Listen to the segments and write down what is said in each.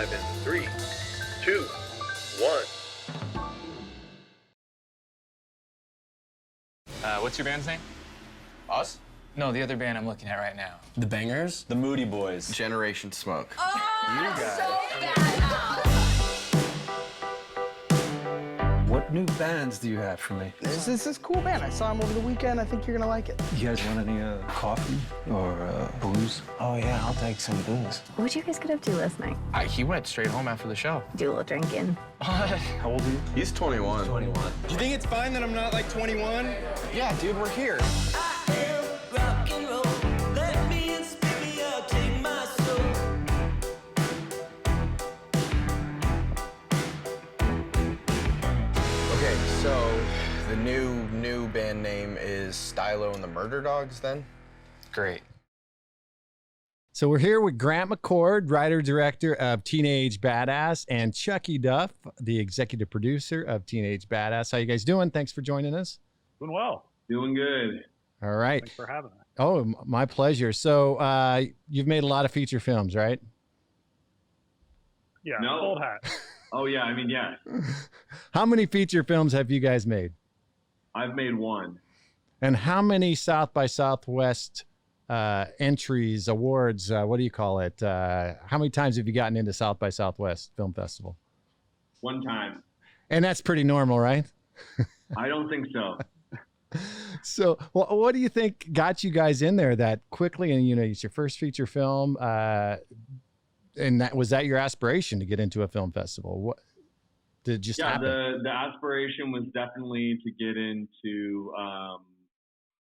live in 3, 2, 1. What's your band's name? Us? No, the other band I'm looking at right now. The Bangers? The Moody Boys. Generation Smoke. Oh, You got so it. bad. What new bands do you have for me? This is a cool band. I saw him over the weekend. I think you're gonna like it. You guys want any coffee or booze? Oh, yeah, I'll take some booze. What'd you guys get up to last night? He went straight home after the show. Do a little drinking. How old are you? He's 21. 21. Do you think it's fine that I'm not like 21? Yeah, dude, we're here. Okay, so the new band name is Stylo and the Murder Dogs then? Great. So we're here with Grant McCord, writer-director of Teenage Badass, and Chuckie Duff, the executive producer of Teenage Badass. How you guys doing? Thanks for joining us. Doing well. Doing good. All right. Thanks for having us. Oh, my pleasure. So you've made a lot of feature films, right? Yeah, No. old hat. Oh, yeah, I mean, yeah. How many feature films have you guys made? I've made one. And how many South by Southwest entries, awards, what do you call it? How many times have you gotten into South by Southwest Film Festival? One time. And that's pretty normal, right? I don't think so. So, well, what do you think got you guys in there that quickly? And you know, it's your first feature film, and was that your aspiration to get into a film festival? What did it just happen? The aspiration was definitely to get into,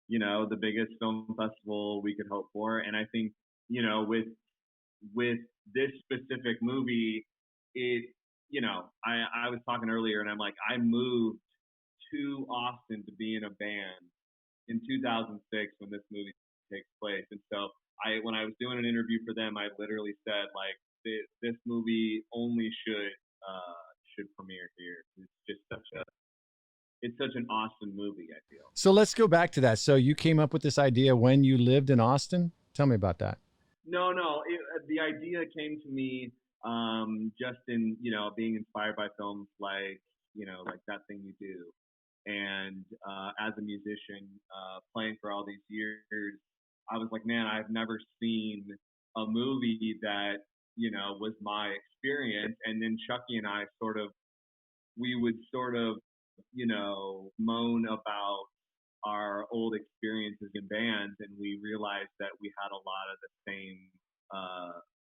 you know, the biggest film festival we could hope for. And I think, you know, with this specific movie, it, you know, I was talking earlier and I'm like, I moved to Austin to be in a band in 2006 when this movie takes place. And so when I was doing an interview for them, I literally said like, this movie only should premiere here. It's just it's such an Austin movie, I feel. So let's go back to that. So you came up with this idea when you lived in Austin? Tell me about that. No, the idea came to me just in, you know, being inspired by films like, you know, like That Thing You Do. And as a musician, playing for all these years, I was like, man, I've never seen a movie that, you know, was my experience. And then Chuckie and I we would sort of, you know, moan about our old experiences in bands, and we realized that we had a lot of the same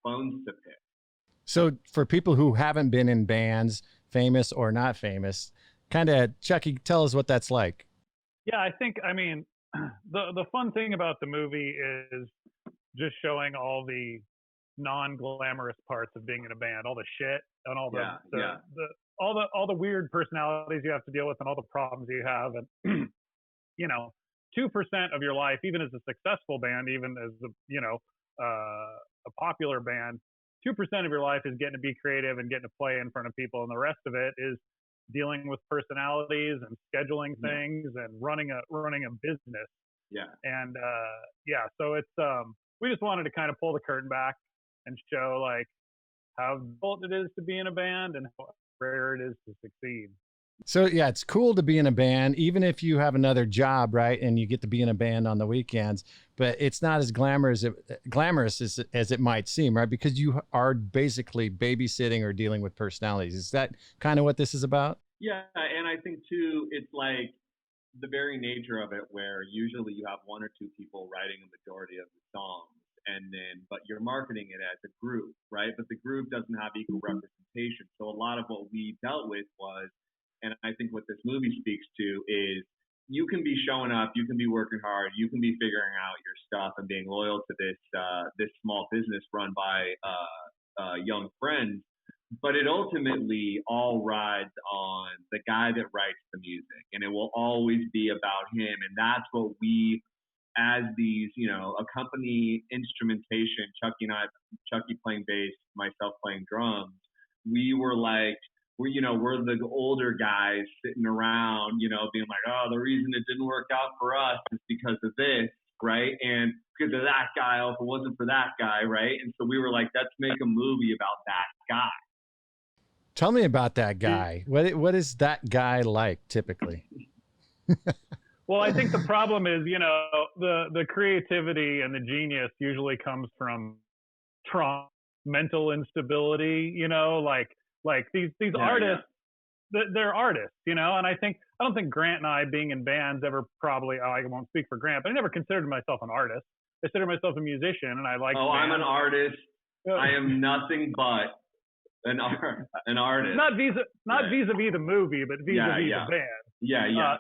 bones to pick. So for people who haven't been in bands, famous or not famous, kind of, Chuckie, tell us what that's like. Yeah, I mean, the fun thing about the movie is just showing all the non-glamorous parts of being in a band, all the shit and all all the weird personalities you have to deal with and all the problems you have. And, you know, 2% of your life, even as a successful band, even as a popular band, 2% of your life is getting to be creative and getting to play in front of people. And the rest of it is dealing with personalities and scheduling things and running a business. Yeah. And, so it's, we just wanted to kind of pull the curtain back and show like how difficult it is to be in a band and how rare it is to succeed. So yeah, it's cool to be in a band, even if you have another job, right? And you get to be in a band on the weekends, but it's not as glamorous as it might seem, right? Because you are basically babysitting or dealing with personalities. Is that kind of what this is about? Yeah, and I think too, it's like the very nature of it, where usually you have one or two people writing a majority of the songs, but you're marketing it as a group, right? But the group doesn't have equal representation. So a lot of what we dealt with was, and I think what this movie speaks to is, you can be showing up, you can be working hard, you can be figuring out your stuff and being loyal to this small business run by young friends, but it ultimately all rides on the guy that writes the music, and it will always be about him. And that's what we, as these, you know, accompany instrumentation, Chuckie playing bass, myself playing drums, we were like, we're the older guys sitting around, you know, being like, oh, the reason it didn't work out for us is because of this. right? And because of that guy, if it wasn't for that guy, right? And so we were like, let's make a movie about that guy. Tell me about that guy. What is that guy like typically? Well, I think the problem is, the creativity and the genius usually comes from trauma, mental instability, like these artists, they're artists, and I don't think Grant and I being in bands ever probably, I won't speak for Grant, but I never considered myself an artist. I consider myself a musician, and I like bands. I'm an artist. I am nothing but an artist. Not vis-a-vis the movie, but vis-a-vis the band. Yeah.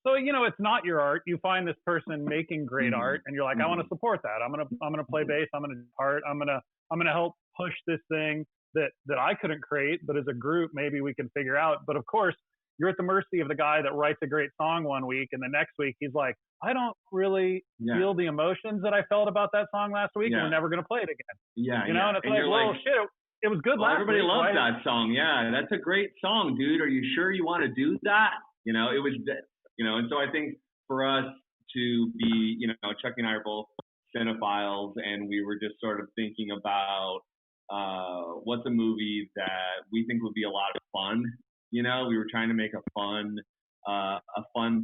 So it's not your art. You find this person making great art, and you're like, I want to support that. I'm gonna play bass. I'm gonna do art. I'm gonna help push this thing that I couldn't create, but as a group maybe we can figure out. But of course, you're at the mercy of the guy that writes a great song one week, and the next week he's like, I don't really feel the emotions that I felt about that song last week, and we're never gonna play it again. And it's like, well, shit, it was good last everybody week. Everybody loves that song. Yeah, that's a great song, dude. Are you sure you want to do that? It was. And so I think for us to be, Chuckie and I are both cinephiles, and we were just sort of thinking about what's a movie that we think would be a lot of fun. We were trying to make a fun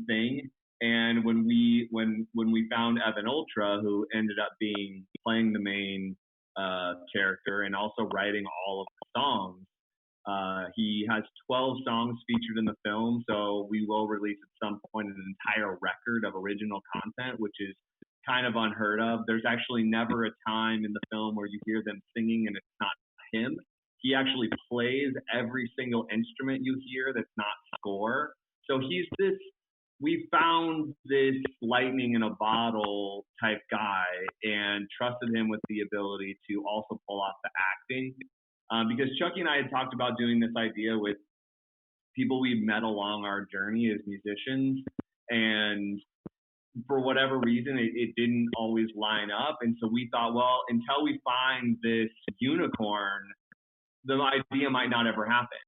thing. And when we found Evan Ultra, who ended up playing the main character and also writing all of the songs, he has 12 songs featured in the film, so we will release at some point an entire record of original content, which is kind of unheard of. There's actually never a time in the film where you hear them singing and it's not him. He actually plays every single instrument you hear that's not score. So we found this lightning in a bottle type guy and trusted him with the ability to also pull off the acting. Because Chuckie and I had talked about doing this idea with people we've met along our journey as musicians, and for whatever reason, it didn't always line up. And so we thought, well, until we find this unicorn, the idea might not ever happen.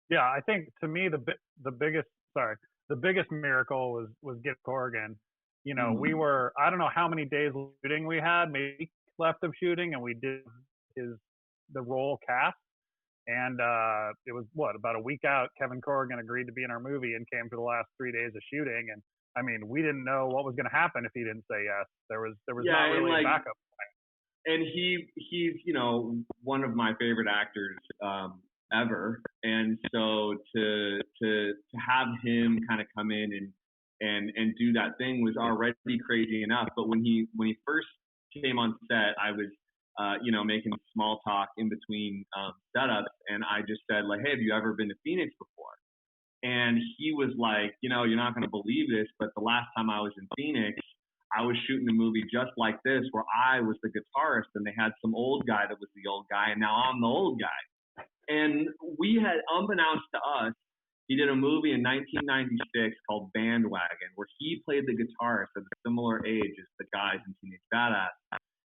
Yeah, I think to me the biggest miracle was get Corrigan. We were, I don't know how many days of shooting we had, maybe left of shooting, and we did the role cast, and it was about a week out, Kevin Corrigan agreed to be in our movie and came for the last 3 days of shooting. And I mean, we didn't know what was going to happen if he didn't say yes. There was not really a backup plan. And he's one of my favorite actors ever, and so to have him kind of come in and do that thing was already crazy enough. But when he first came on set, I was making small talk in between setups, and I just said, like, hey, have you ever been to Phoenix before? And he was like, you're not going to believe this, but the last time I was in Phoenix, I was shooting a movie just like this, where I was the guitarist, and they had some old guy that was the old guy, and now I'm the old guy. And we had, unbeknownst to us, he did a movie in 1996 called Bandwagon, where he played the guitarist at a similar age as the guys in Teenage Badass.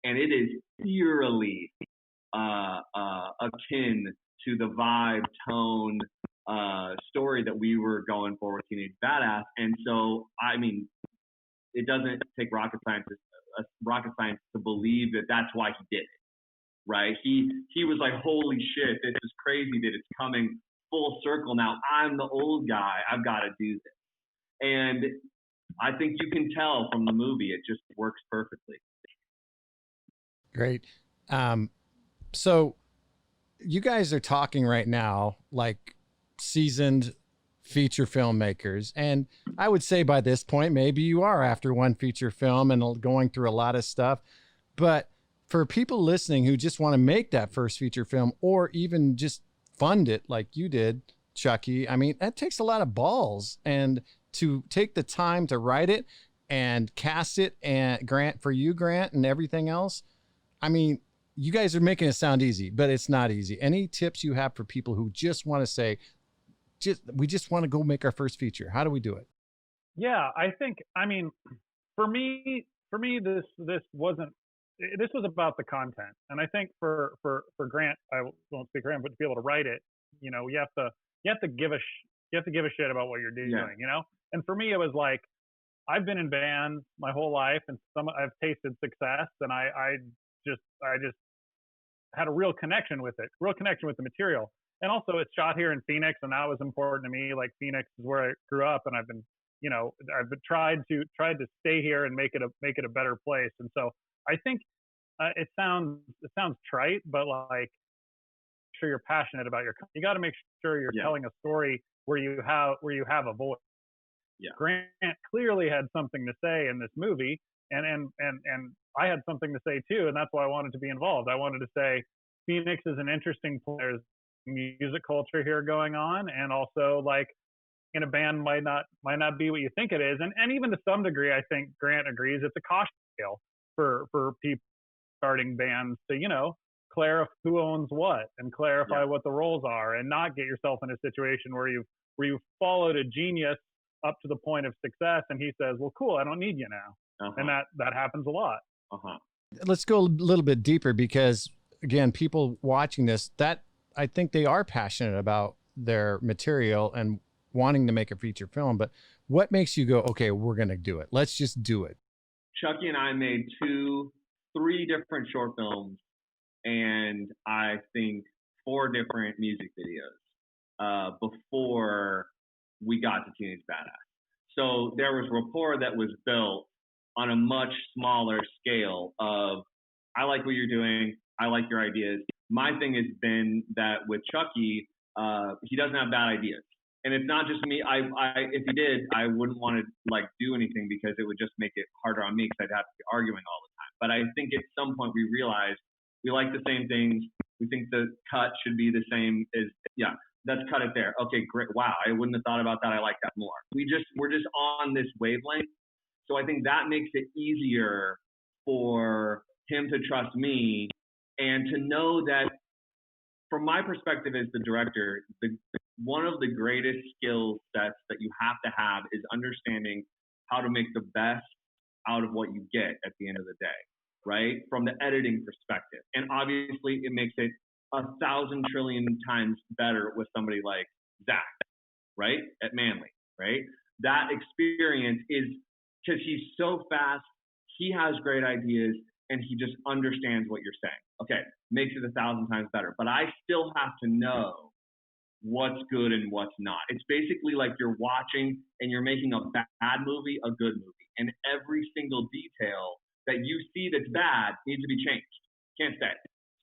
And it is eerily akin to the vibe, tone, story that we were going for with Teenage Badass. And so, I mean, it doesn't take rocket science to believe that that's why he did it, right? He was like, holy shit, this is crazy that it's coming full circle now. I'm the old guy. I've got to do this. And I think you can tell from the movie, it just works perfectly. Great. So you guys are talking right now like seasoned feature filmmakers. And I would say by this point, maybe you are after one feature film and going through a lot of stuff. But for people listening who just want to make that first feature film, or even just fund it like you did, Chuckie, I mean, that takes a lot of balls, and to take the time to write it and cast it, and Grant, and everything else. I mean, you guys are making it sound easy, but it's not easy. Any tips you have for people who just want to say, we just want to go make our first feature? How do we do it? Yeah, I mean, for me, this was about the content. And I think for Grant, I won't speak for him, but to be able to write it, you have to give a shit about what you're doing, And for me, it was like, I've been in bands my whole life, and I've tasted success, and I just had a real connection with it, real connection with the material. And also, it's shot here in Phoenix, and that was important to me. Like, Phoenix is where I grew up, and I've been tried to stay here and make it a better place. And so I think it sounds trite, but like, sure you're passionate about you got to make sure you're telling a story where you have a voice. Yeah. Grant clearly had something to say in this movie, and I had something to say too, and that's why I wanted to be involved. I wanted to say Phoenix is an interesting place. There's music culture here going on, and also, like, in a band might not be what you think it is, and even to some degree, I think Grant agrees it's a caution tale for people starting bands to, you know, clarify who owns what and clarify what the roles are, and not get yourself in a situation where you've followed a genius up to the point of success, and he says, well, cool, I don't need you now. And that happens a lot. Let's go a little bit deeper, because again, people watching this, that I think they are passionate about their material and wanting to make a feature film. But what makes you go, okay, we're going to do it. Let's just do it. Chuckie and I made 3 different short films, and I think 4 different music videos before we got to Teenage Badass. So there was rapport that was built on a much smaller scale of, I like what you're doing, I like your ideas. My thing has been that with Chuckie, he doesn't have bad ideas. And it's not just me. If he did, I wouldn't want to like do anything, because it would just make it harder on me, because I'd have to be arguing all the time. But I think at some point we realized we like the same things. We think the cut should be the same as, let's cut it there. Okay, great. Wow, I wouldn't have thought about that. I like that more. We're just on this wavelength. So I think that makes it easier for him to trust me, and to know that, from my perspective as the director, one of the greatest skill sets that you have to have is understanding how to make the best out of what you get at the end of the day, right? From the editing perspective. And obviously it makes it 1,000 trillion times better with somebody like Zach, right? At Manley, right? That experience is, because he's so fast, he has great ideas, and he just understands what you're saying. Okay, makes it 1,000 times better. But I still have to know what's good and what's not. It's basically like you're watching and you're making a bad movie a good movie. And every single detail that you see that's bad needs to be changed. Can't stay.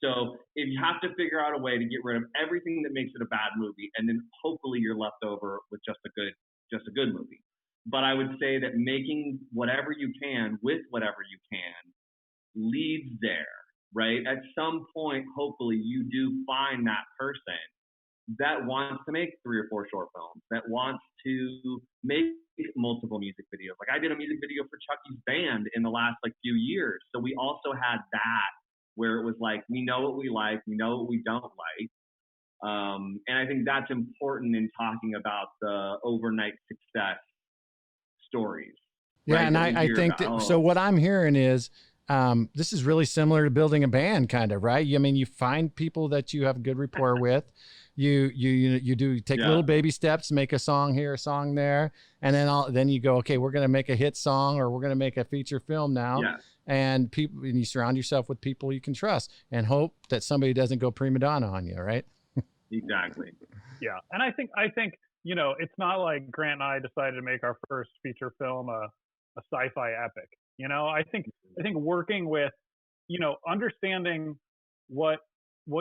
So if you have to figure out a way to get rid of everything that makes it a bad movie, and then hopefully you're left over with just a good movie. But I would say that making whatever you can with whatever you can leads there, right? At some point, hopefully you do find that person that wants to make 3 or 4 short films, that wants to make multiple music videos. Like, I did a music video for Chuckie's band in the last few years. So we also had that, where it was like, we know what we like, we know what we don't like. And I think that's important in talking about the overnight success stories. Yeah, right? and I think that, so what I'm hearing is, this is really similar to building a band, kind of, right? I mean, you find people that you have good rapport with. You take little baby steps, make a song here, a song there, and then you go, okay, we're going to make a hit song, or we're going to make a feature film now. Yeah. And you surround yourself with people you can trust, and hope that somebody doesn't go prima donna on you, right? Exactly. Yeah, and I think it's not like Grant and I decided to make our first feature film a sci-fi epic. I think working with, understanding what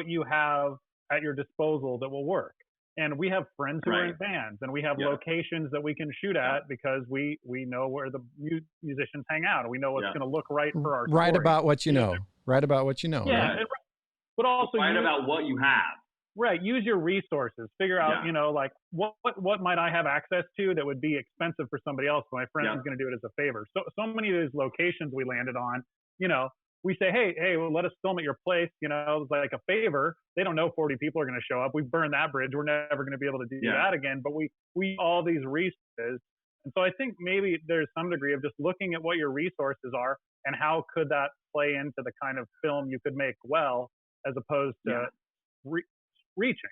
you have at your disposal that will work. And we have friends who are in bands, and we have locations that we can shoot at because we know where the musicians hang out, and we know what's going to look right for our story. About what you know. Right about what you know. Yeah, right? But also about what you have. Right. Use your resources. Figure out, what might I have access to that would be expensive for somebody else, but my friend is going to do it as a favor. So many of those locations we landed on, we say, hey, well, let us film at your place, it's like a favor. They don't know 40 people are going to show up. We've burned that bridge. We're never going to be able to do that again. But we all these resources. And so I think maybe there's some degree of just looking at what your resources are and how could that play into the kind of film you could make well, as opposed to reaching.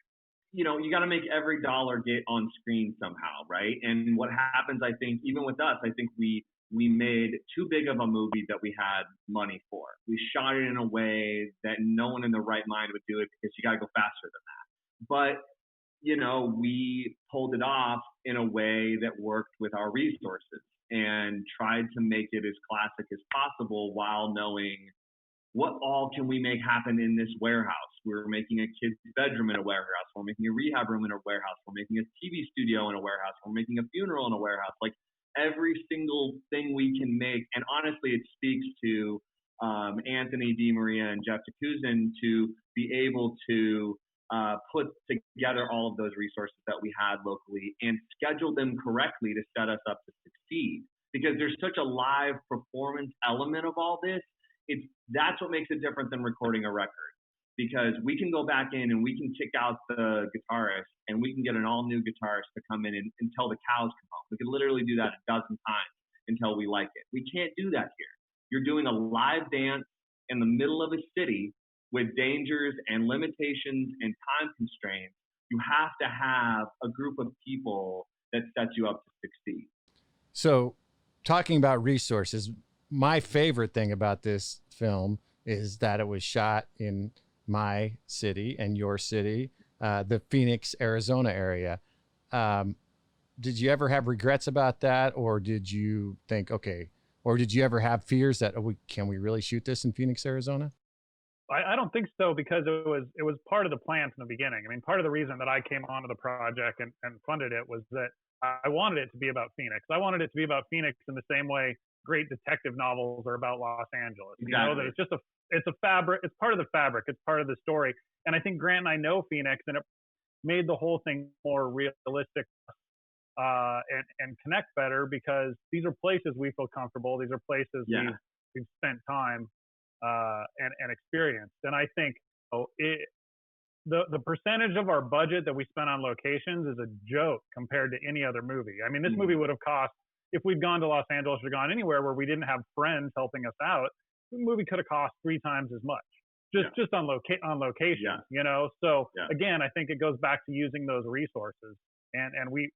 You got to make every dollar get on screen somehow, right? And what happens, I think, even with us, I think we we made too big of a movie that we had money for. We shot it in a way that no one in their right mind would do it because you got to go faster than that. But, you know, we pulled it off in a way that worked with our resources and tried to make it as classic as possible while knowing what all can we make happen in this warehouse. We're making a kid's bedroom in a warehouse. We're making a rehab room in a warehouse. We're making a TV studio in a warehouse. We're making a funeral in a warehouse. Like every single thing we can make. And honestly, it speaks to Anthony DiMaria and Jeff DeCousin to be able to put together all of those resources that we had locally and schedule them correctly to set us up to succeed. Because there's such a live performance element of all this. That's what makes it different than recording a record, because we can go back in and we can kick out the guitarist and we can get an all new guitarist to come in and until the cows come home. We could literally do that a dozen times until we like it. We can't do that here. You're doing a live dance in the middle of a city with dangers and limitations and time constraints. You have to have a group of people that sets you up to succeed. So talking about resources, my favorite thing about this film is that it was shot in my city and your city, the Phoenix, Arizona area. Did you ever have regrets about that? Or did you think, okay, or did you ever have fears that, can we really shoot this in Phoenix, Arizona? I don't think so, because it was part of the plan from the beginning. I mean, part of the reason that I came onto the project and funded it was that I wanted it to be about Phoenix. I wanted it to be about Phoenix in the same way great detective novels are about Los Angeles. Exactly. You know, that it's a fabric, it's part of the fabric, it's part of the story. And I think Grant and I know Phoenix, and it made the whole thing more realistic and connect better, because these are places we feel comfortable. These are places we've spent time and experienced. And I think the percentage of our budget that we spent on locations is a joke compared to any other movie. I mean, this movie would have cost, if we'd gone to Los Angeles or gone anywhere where we didn't have friends helping us out, the movie could have cost 3 times as much, just on location, you know? So again, I think it goes back to using those resources, and we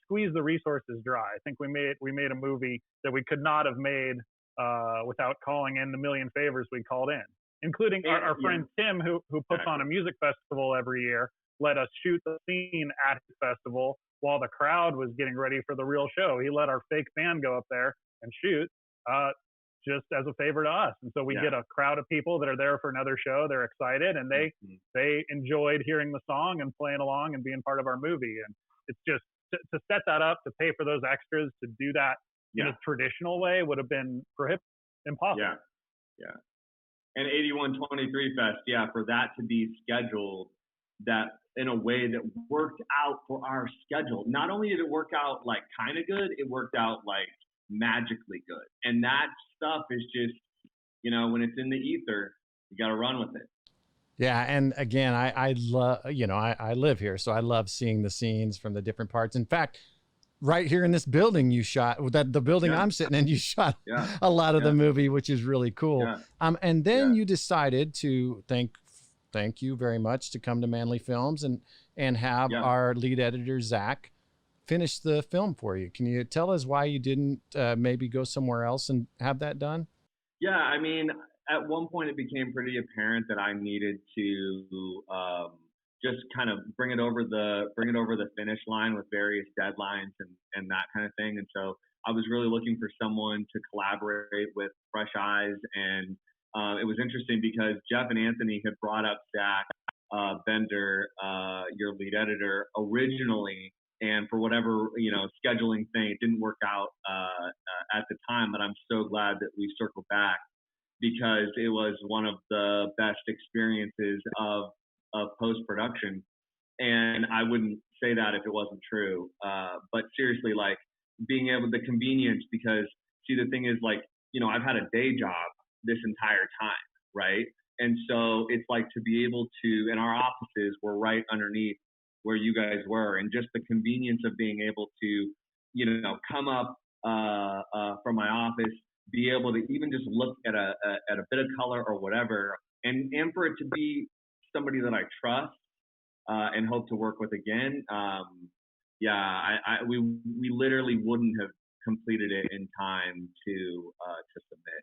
squeezed the resources dry. I think we made a movie that we could not have made without calling in the million favors we called in, including our friend Tim, who puts on a music festival every year, let us shoot the scene at the festival while the crowd was getting ready for the real show. He let our fake band go up there and shoot just as a favor to us. And so we get a crowd of people that are there for another show. They're excited, and they enjoyed hearing the song and playing along and being part of our movie. And it's just to set that up, to pay for those extras, to do that in a traditional way would have been impossible. Yeah. And 8123 Fest, for that to be scheduled that in a way that worked out for our schedule. Not only did it work out like kind of good, it worked out like magically good. And that stuff is just, you know, when it's in the ether, you got to run with it. Yeah. And again, I love, you know, I live here, so I love seeing the scenes from the different parts. In fact, right here in this building you shot, the building I'm sitting in, you shot a lot of the movie, which is really cool. And then you decided to thank you very much to come to Manley Films and have our lead editor, Zach, finish the film for you. Can you tell us why you didn't maybe go somewhere else and have that done? Yeah, I mean, at one point it became pretty apparent that I needed to just kind of bring it over the finish line with various deadlines and that kind of thing. And so I was really looking for someone to collaborate with, fresh eyes. And it was interesting because Jeff and Anthony had brought up Zach Bender, your lead editor, originally, and for whatever scheduling thing, it didn't work out at the time. But I'm so glad that we circled back, because it was one of the best experiences of post-production. And I wouldn't say that if it wasn't true. But seriously, like being able the convenience, because see, the thing is, like, I've had a day job this entire time, right? And so it's like to be able to, and our offices were right underneath where you guys were, and just the convenience of being able to, come up from my office, be able to even just look at a bit of color or whatever, and for it to be somebody that I trust and hope to work with again. We literally wouldn't have completed it in time to submit.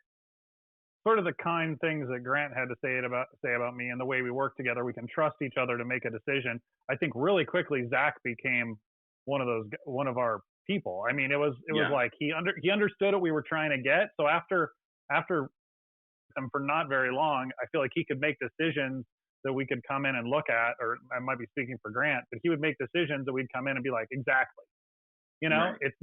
Sort of the kind things that Grant had to say about me and the way we work together. We can trust each other to make a decision. I think really quickly Zach became one of our people. I mean, it was like he understood what we were trying to get. So after him for not very long, I feel like he could make decisions that we could come in and look at, or I might be speaking for Grant, but he would make decisions that we'd come in and be like, exactly. You know, Right. it's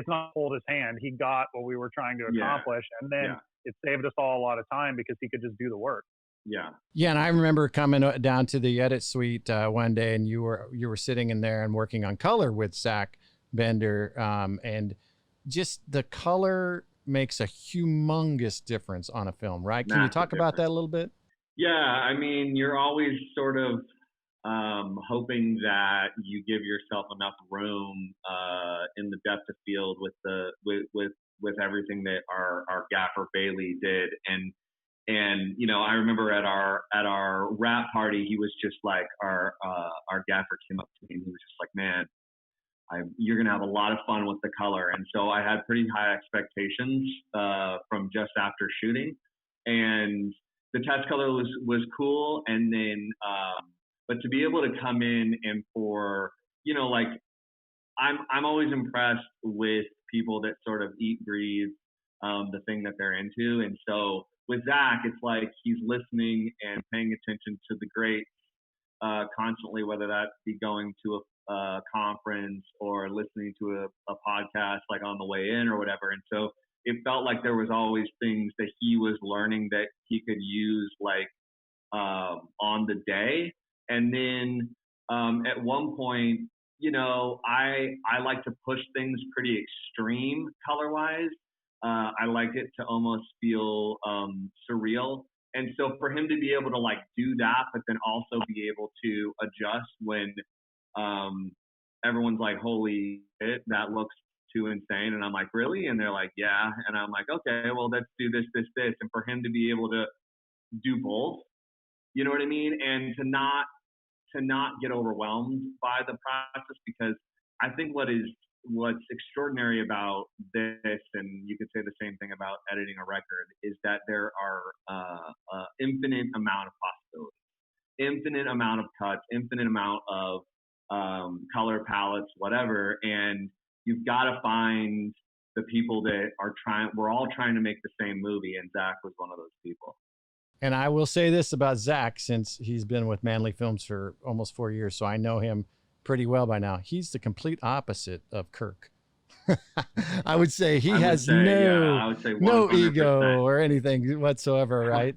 not hold his hand. He got what we were trying to accomplish. And then it saved us all a lot of time because he could just do the work. Yeah. Yeah, and I remember coming down to the edit suite one day, and you were sitting in there and working on color with Zach Bender, and just the color makes a humongous difference on a film, right? Can you talk about that a little bit? Yeah, I mean, you're always sort of hoping that you give yourself enough room in the depth of field with everything that our gaffer Bailey did, and you know, I remember at our wrap party, he was just like, our gaffer came up to me and he was just like, man, you're gonna have a lot of fun with the color. And so I had pretty high expectations from just after shooting, and the test color was cool, and then but to be able to come in and for, you know, like I'm always impressed with people that sort of eat, breathe the thing that they're into. And so with Zach, it's like he's listening and paying attention to the greats constantly, whether that be going to a conference or listening to a podcast like on the way in or whatever. And so it felt like there was always things that he was learning that he could use like on the day. And then at one point, you know, I like to push things pretty extreme color-wise. I like it to almost feel surreal. And so for him to be able to like do that, but then also be able to adjust when everyone's like, holy shit, that looks too insane. And I'm like, really? And they're like, yeah. And I'm like, okay, well, let's do this. And for him to be able to do both, you know what I mean? And to not get overwhelmed by the process, because I think what's extraordinary about this, and you could say the same thing about editing a record, is that there are infinite amount of possibilities, infinite amount of cuts, infinite amount of color palettes, whatever. And you've got to find the people that are we're all trying to make the same movie. And Zach was one of those people. And I will say this about Zach, since he's been with Manley Films for almost 4 years, so I know him pretty well by now. He's the complete opposite of Kirk. I would say he has no ego or anything whatsoever, right?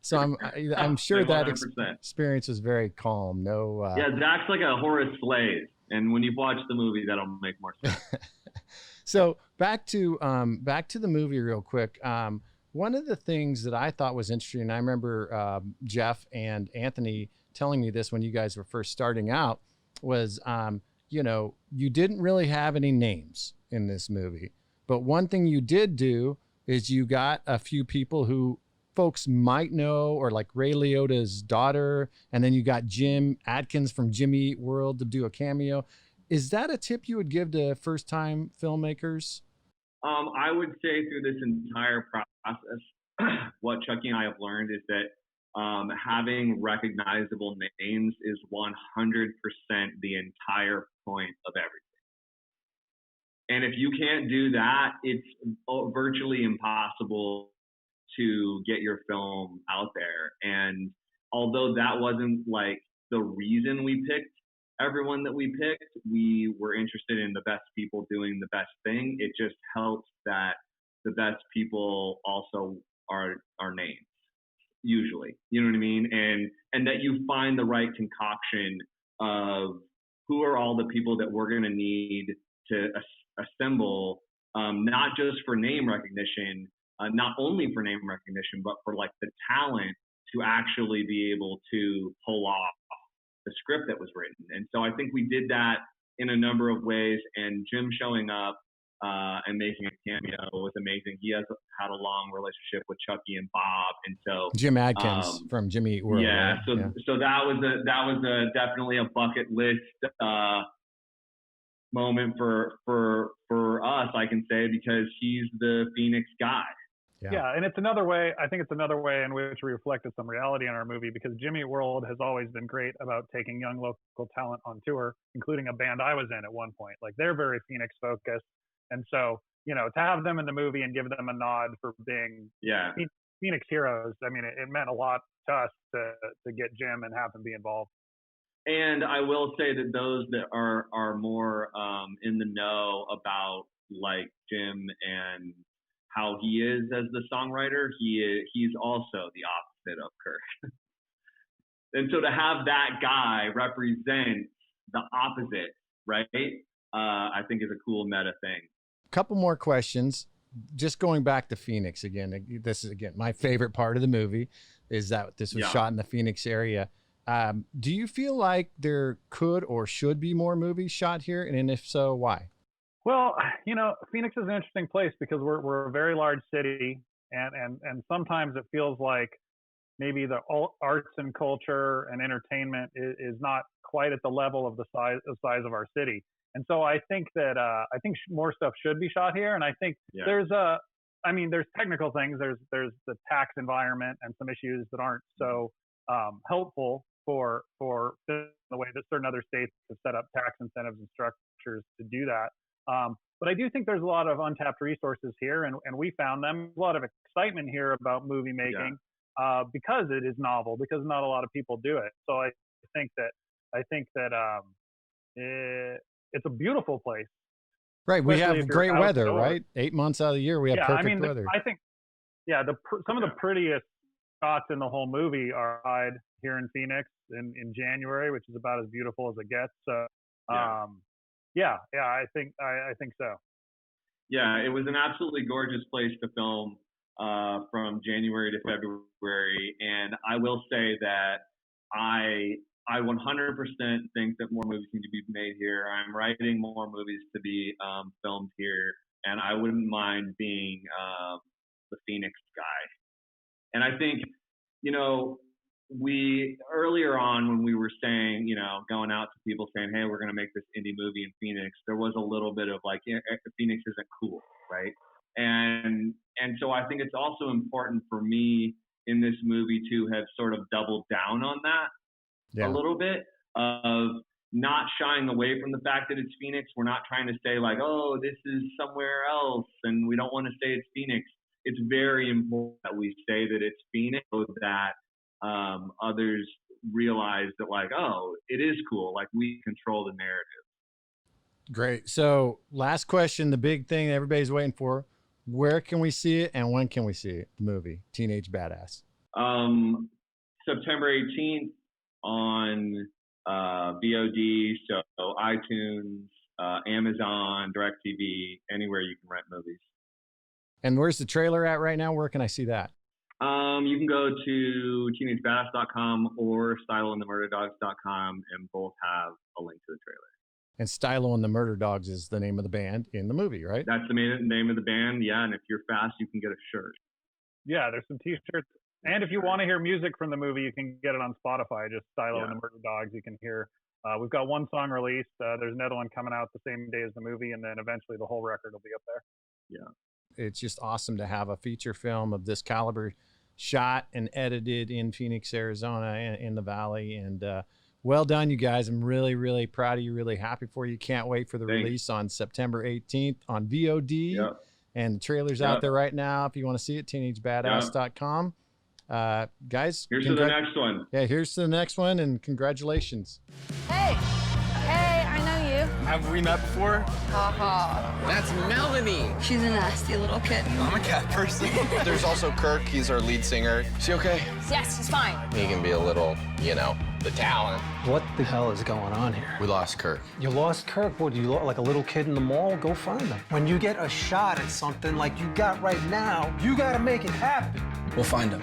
So I'm sure that experience was very calm. Yeah, Zach's like a Horace Slade, and when you watch the movie, that'll make more sense. So back to the movie real quick. One of the things that I thought was interesting, and I remember Jeff and Anthony telling me this when you guys were first starting out, was, you know, you didn't really have any names in this movie. But one thing you did do is you got a few people who folks might know, or like Ray Liotta's daughter, and then you got Jim Adkins from Jimmy Eat World to do a cameo. Is that a tip you would give to first-time filmmakers? I would say through this entire process, what Chuckie and I have learned is that having recognizable names is 100% the entire point of everything. And if you can't do that, it's virtually impossible to get your film out there. And although that wasn't like the reason we picked everyone that we picked, we were interested in the best people doing the best thing. It just helps that the best people also are names, usually. You know what I mean? And that you find the right concoction of who are all the people that we're going to need to assemble, not just for name recognition, not only for name recognition, but for like the talent to actually be able to pull off the script that was written. And so I think we did that in a number of ways, and Jim showing up and making a cameo was amazing. He has had a long relationship with Chuckie and Bob, and so Jim Adkins from Jimmy Eat World. Yeah, right? so that was definitely a bucket list moment for us, I can say, because he's the Phoenix guy. Yeah, and it's another way. I think it's another way in which we reflected some reality in our movie, because Jimmy Eat World has always been great about taking young local talent on tour, including a band I was in at one point. Like, they're very Phoenix focused, and so, you know, to have them in the movie and give them a nod for being Phoenix heroes, I mean, it meant a lot to us to get Jim and have him be involved. And I will say that those that are more in the know about, like, Jim and how he is as the songwriter, he's also the opposite of Kirk. And so to have that guy represent the opposite, right, I think is a cool meta thing. Couple more questions. Just going back to Phoenix again. This is, again, my favorite part of the movie is that this was shot in the Phoenix area. Do you feel like there could or should be more movies shot here? And if so, why? Well, you know, Phoenix is an interesting place because we're a very large city, and sometimes it feels like maybe the arts and culture and entertainment is not quite at the level of the size of our city. And so I think that more stuff should be shot here. And I think there's technical things. There's the tax environment and some issues that aren't so helpful for the way that certain other states have set up tax incentives and structures to do that. But I do think there's a lot of untapped resources here, and we found them. There's a lot of excitement here about movie making because it is novel, because not a lot of people do it. So I think that it's a beautiful place. Right, we have great weather, right? 8 months out of the year, we have perfect weather. I think, some of the prettiest shots in the whole movie are here in Phoenix in January, which is about as beautiful as it gets. So, I think so. Yeah, it was an absolutely gorgeous place to film from January to February, and I will say that I 100% think that more movies need to be made here. I'm writing more movies to be filmed here, and I wouldn't mind being the Phoenix guy. And I think, you know, we earlier on when we were saying, you know, going out to people saying, hey, we're going to make this indie movie in Phoenix, there was a little bit of like, Phoenix isn't cool, right? And so I think it's also important for me in this movie to have sort of doubled down on that a little bit, of not shying away from the fact that it's Phoenix. We're not trying to say like, oh, this is somewhere else and we don't want to say it's Phoenix. It's very important that we say that it's Phoenix so that others realize that like, oh, it is cool. Like, we control the narrative. Great. So last question, the big thing everybody's waiting for. Where can we see it and when can we see it? The movie, Teenage Badass. September 18th on VOD, so iTunes, Amazon, DirecTV, anywhere you can rent movies. And where's the trailer at right now? Where can I see that? You can go to teenagebadass.com or styloandthemurderdogs.com, and both have a link to the trailer. And Stylo and the Murder Dogs is the name of the band in the movie, right? That's the name of the band, yeah. And if you're fast, you can get a shirt. Yeah, there's some T-shirts. And if you want to hear music from the movie, you can get it on Spotify. Just Stylo and the Murder Dogs. You can hear. We've got one song released. There's another one coming out the same day as the movie, and then eventually the whole record will be up there. Yeah. It's just awesome to have a feature film of this caliber shot and edited in Phoenix, Arizona, in the Valley. And well done, you guys. I'm really, really proud of you, really happy for you. Can't wait for the release on September 18th on VOD. Yep. And the trailer's out there right now. If you want to see it, teenagebadass.com. Guys, here's to the next one. Yeah, here's to the next one, and congratulations. Hey, I know you. Have we met before? Haha. That's Melanie. She's a nasty little kitten. I'm a cat person. There's also Kirk. He's our lead singer. Is he okay? Yes, he's fine. He can be a little, you know, the talent. What the hell is going on here? We lost Kirk. You lost Kirk? What, you like a little kid in the mall? Go find him. When you get a shot at something like you got right now, you gotta make it happen. We'll find him.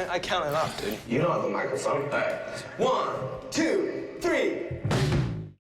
I counted up, dude. You don't have the microphone. All right. 1, 2, 3.